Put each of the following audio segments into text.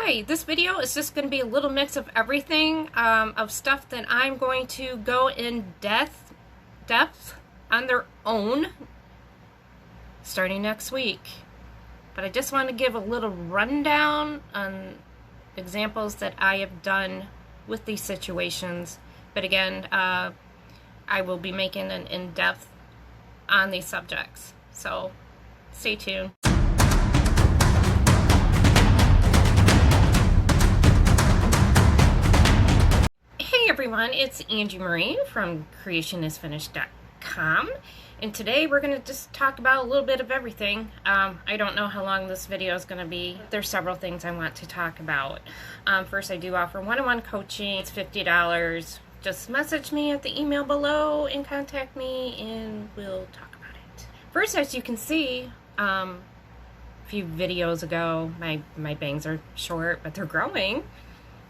Hi, this video is just going to be a little mix of everything, of stuff that I'm going to go in depth on their own starting next week. But I just want to give a little rundown on examples that I have done with these situations. But again, I will be making an in-depth on these subjects. So stay tuned. Hey everyone, it's Angie Marie from creationisfinished.com, and today we're going to just talk about a little bit of everything. I don't know how long this video is going to be. There's several things I want to talk about. First, I do offer one-on-one coaching. It's $50. Just message me at the email below and contact me and we'll talk about it. First, as you can see, a few videos ago, my bangs are short, but they're growing.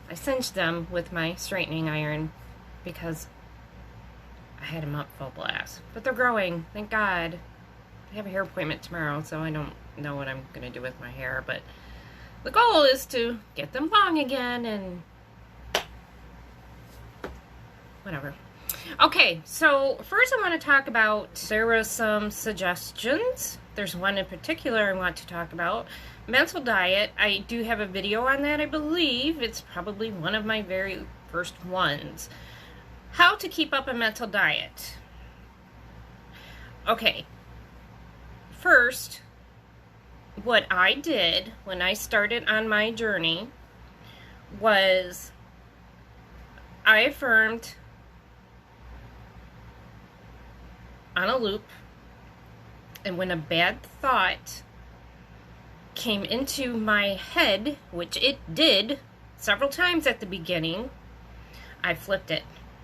I singed them with my straightening iron because I had them up full blast. But they're growing, thank God. I have a hair appointment tomorrow, so I don't know what I'm going to do with my hair. But the goal is to get them long again and whatever. Okay, so first I want to talk about, there were some suggestions. There's one in particular I want to talk about. Mental diet. I do have a video on that, I believe. It's probably one of my very first ones. How to keep up a mental diet. Okay. First, what I did when I started on my journey was I affirmed on a loop, and when a bad thought came into my head, which it did several times at the beginning, I flipped it.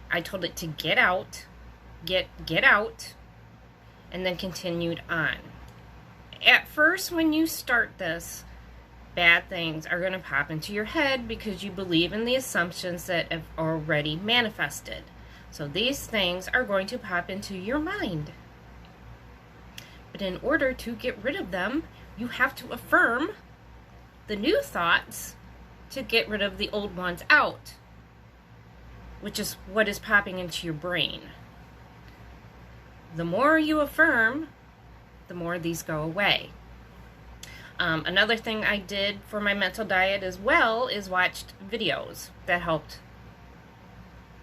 I told it to get out, get out, and then continued on. At first, when you start this, bad things are going to pop into your head because you believe in the assumptions that have already manifested. So these things are going to pop into your mind. But in order to get rid of them, you have to affirm the new thoughts to get rid of the old ones out, which is what is popping into your brain. The more you affirm, the more these go away. Another thing I did for my mental diet as well is watched videos that helped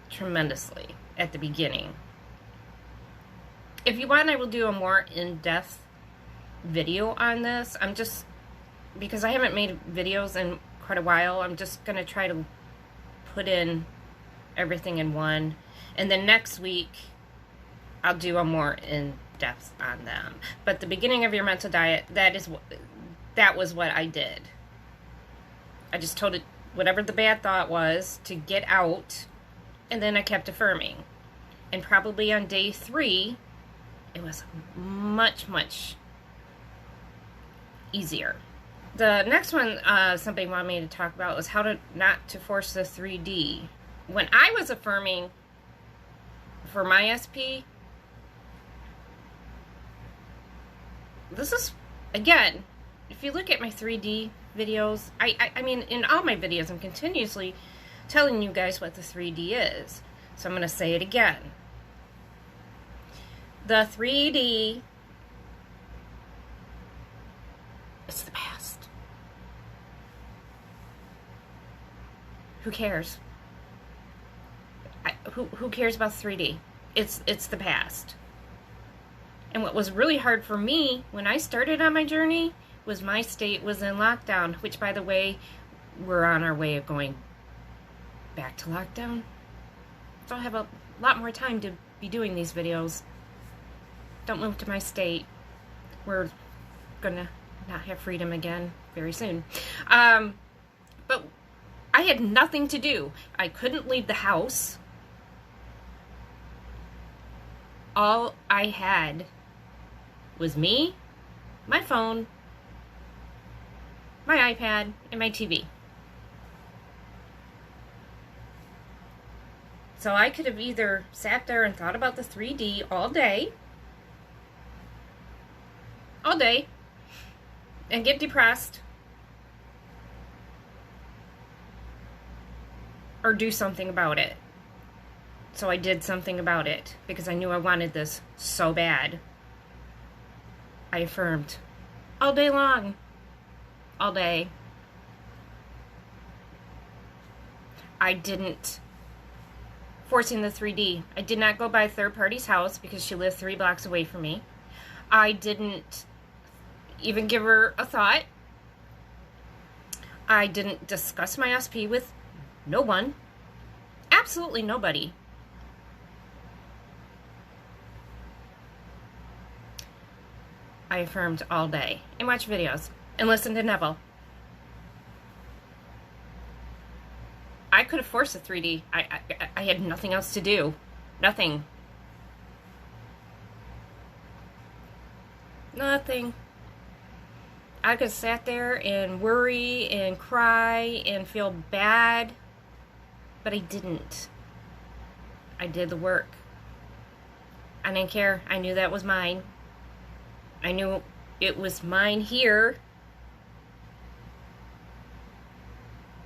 tremendously at the beginning. If you want, I will do a more in-depth video on this. I'm just, because I haven't made videos in quite a while, I'm just going to try to put in everything in one. And then next week, I'll do a more in-depth on them. But the beginning of your mental diet, that was what I did. I just told it whatever the bad thought was to get out, and then I kept affirming. And probably on day 3, it was much easier. The next one somebody wanted me to talk about was how to not to force the 3D. When I was affirming for my SP, this is, again, if you look at my 3D videos, I mean, in all my videos, I'm continuously telling you guys what the 3D is. So I'm going to say it again. The 3D, it's the past. Who cares? Who cares about 3D? It's the past. And what was really hard for me when I started on my journey was my state was in lockdown, which, by the way, we're on our way of going back to lockdown. So I have a lot more time to be doing these videos. Don't move to my state. We're gonna not have freedom again very soon. But I had nothing to do. I couldn't leave the house. All I had was me, my phone, my iPad, and my TV. So I could have either sat there and thought about the 3D all day, and get depressed, or do something about it. So I did something about it because I knew I wanted this so bad. I affirmed all day long. All day. I didn't forcing the 3D. I did not go by a third party's house because she lived 3 blocks away from me. I didn't even give her a thought. I didn't discuss my SP with no one. Absolutely nobody. I affirmed all day and watched videos and listened to Neville. I could have forced a 3D. I had nothing else to do. Nothing. Nothing. I could have sat there and worry and cry and feel bad, but I didn't. I did the work. I didn't care. I knew that was mine. I knew it was mine here.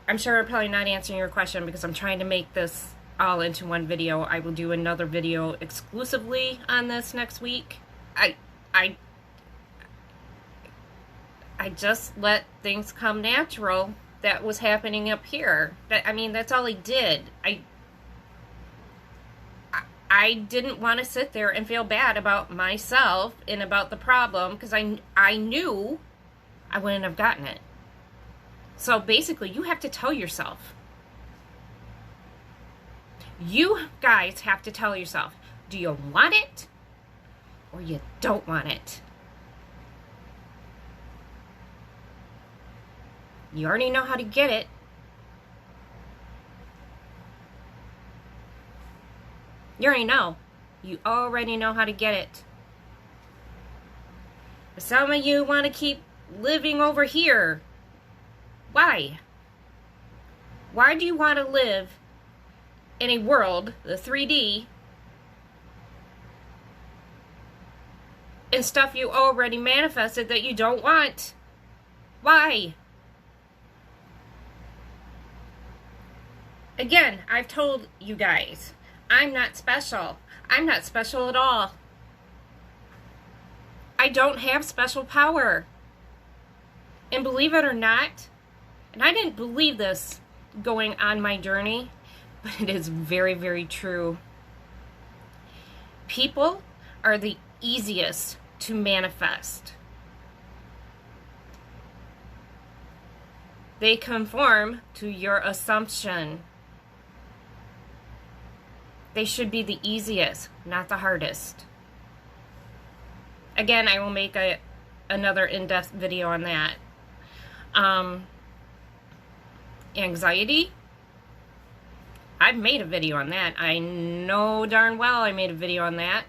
I'm sure I'm probably not answering your question because I'm trying to make this all into one video. I will do another video exclusively on this next week. I just let things come natural that was happening up here. I mean, that's all I did. I didn't want to sit there and feel bad about myself and about the problem because I knew I wouldn't have gotten it. So basically, you have to tell yourself. You guys have to tell yourself, do you want it or you don't want it? You already know how to get it. You already know. You already know how to get it. But some of you want to keep living over here. Why? Why do you want to live in a world, the 3D, and stuff you already manifested that you don't want? Why? Again, I've told you guys, I'm not special. I'm not special at all. I don't have special power. And believe it or not, and I didn't believe this going on my journey, but it is very, very true. People are the easiest to manifest. They conform to your assumption. They should be the easiest, not the hardest. Again, I will make another in-depth video on that. Anxiety, I've made a video on that. I know darn well I made a video on that.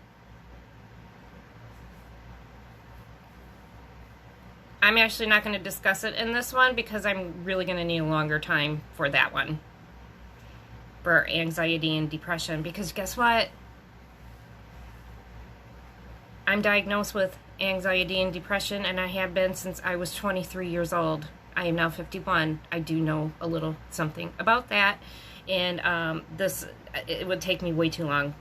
I'm actually not going to discuss it in this one because I'm really going to need a longer time for that one. For anxiety and depression. Because guess what? I'm diagnosed with anxiety and depression, and I have been since I was 23 years old. I am now 51. I do know a little something about that, and it would take me way too long.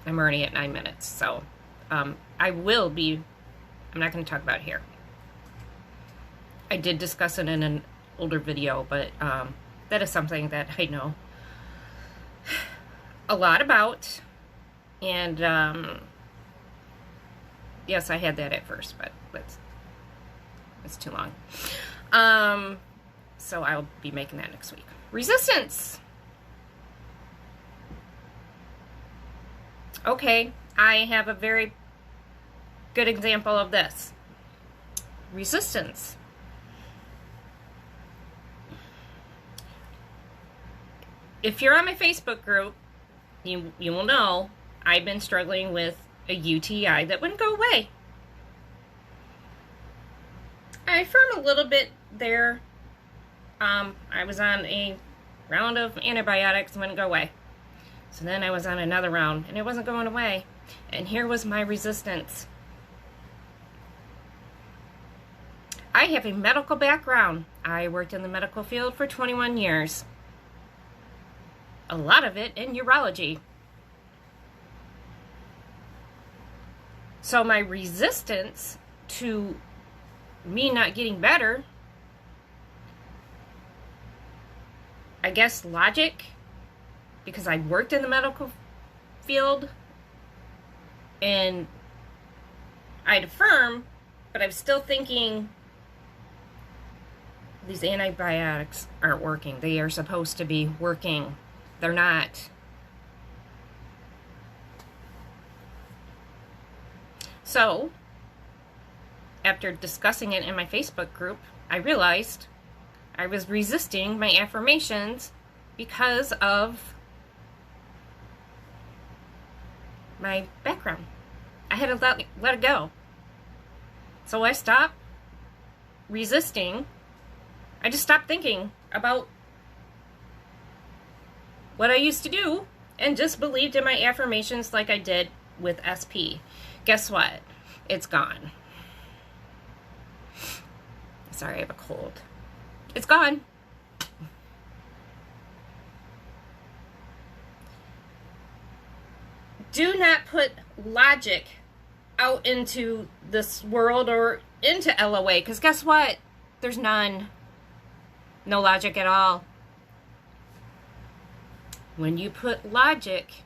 I'm already at 9 minutes, so I'm not going to talk about it here. I did discuss it in an older video, but that is something that I know a lot about, and yes, I had that at first, but it's too long. So I'll be making that next week. Resistance. Okay, I have a very good example of this. Resistance. If you're on my Facebook group, you will know I've been struggling with a UTI that wouldn't go away. I affirmed a little bit there. I was on a round of antibiotics and wouldn't go away. So then I was on another round and it wasn't going away. And here was my resistance. I have a medical background. I worked in the medical field for 21 years. a lot of it in urology. So my resistance to me not getting better, I guess logic, because I worked in the medical field and I'd affirm, but I'm still thinking these antibiotics aren't working. They are supposed to be working. They're not. So, after discussing it in my Facebook group, I realized I was resisting my affirmations because of my background. I had to let it go. So I stopped resisting. I just stopped thinking about what I used to do and just believed in my affirmations like I did with SP. Guess what? It's gone. Sorry, I have a cold. It's gone. Do not put logic out into this world or into LOA, because guess what? There's none. No logic at all. When you put logic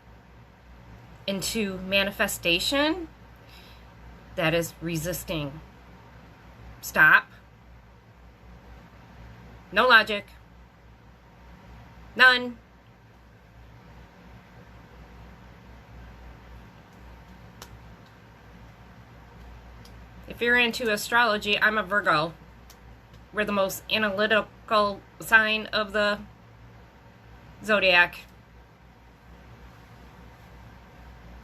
into manifestation, that is resisting. Stop. No logic. None. If you're into astrology, I'm a Virgo. We're the most analytical sign of the zodiac.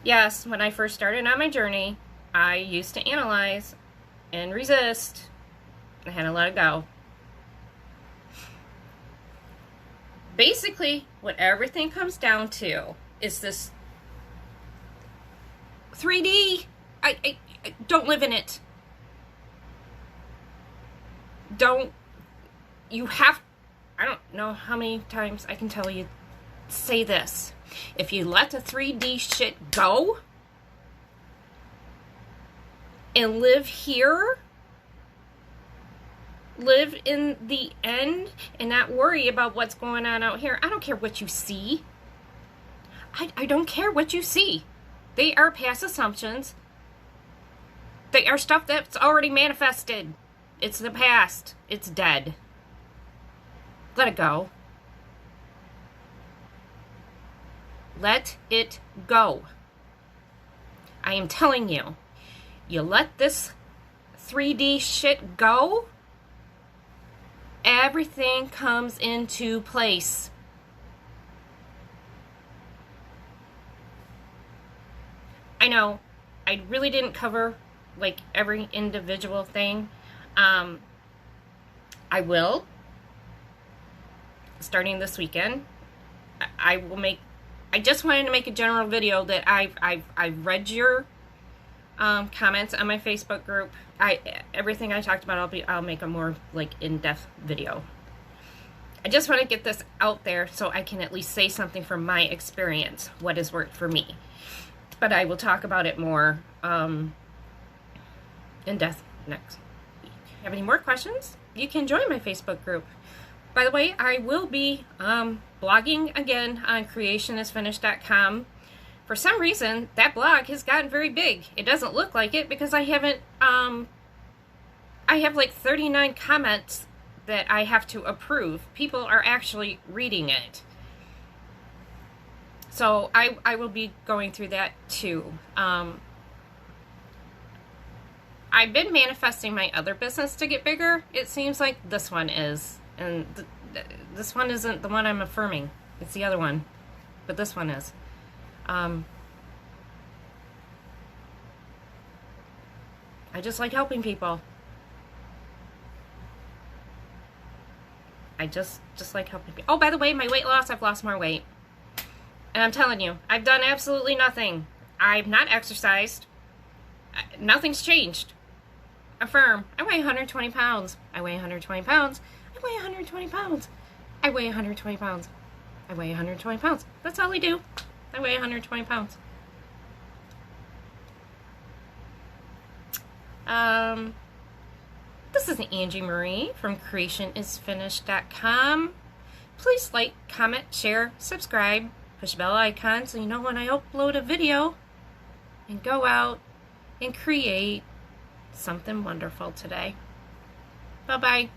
Yes, when I first started on my journey, I used to analyze and resist. I had to let it go. Basically, what everything comes down to is this 3D. I don't live in it. I don't know how many times I can tell you, say this. If you let the 3D shit go and live here, live in the end and not worry about what's going on out here. I don't care what you see. I don't care what you see. They are past assumptions. They are stuff that's already manifested. It's the past. It's dead. Let it go. Let it go. I am telling you, you let this 3D shit go, everything comes into place. I know, I really didn't cover like every individual thing. I will, starting this weekend. I just wanted to make a general video that I've read your comments on my Facebook group. Everything I talked about, I'll make a more like in-depth video. I just want to get this out there so I can at least say something from my experience, what has worked for me. But I will talk about it more in depth next week. Have any more questions? You can join my Facebook group. By the way, I will be blogging again on creationisfinished.com. For some reason, that blog has gotten very big. It doesn't look like it because I haven't, I have like 39 comments that I have to approve. People are actually reading it. So I will be going through that too. I've been manifesting my other business to get bigger. It seems like this one is. And this one isn't the one I'm affirming. It's the other one. But this one is. I just like helping people. I just like helping people. Oh, by the way, my weight loss, I've lost more weight. And I'm telling you, I've done absolutely nothing. I've not exercised. Nothing's changed. Affirm. I weigh 120 pounds. I weigh 120 pounds. I weigh 120 pounds. I weigh 120 pounds. I weigh 120 pounds. That's all I do. I weigh 120 pounds. This is Angie Marie from creationisfinished.com. Please like, comment, share, subscribe, push the bell icon so you know when I upload a video, and go out and create something wonderful today. Bye-bye.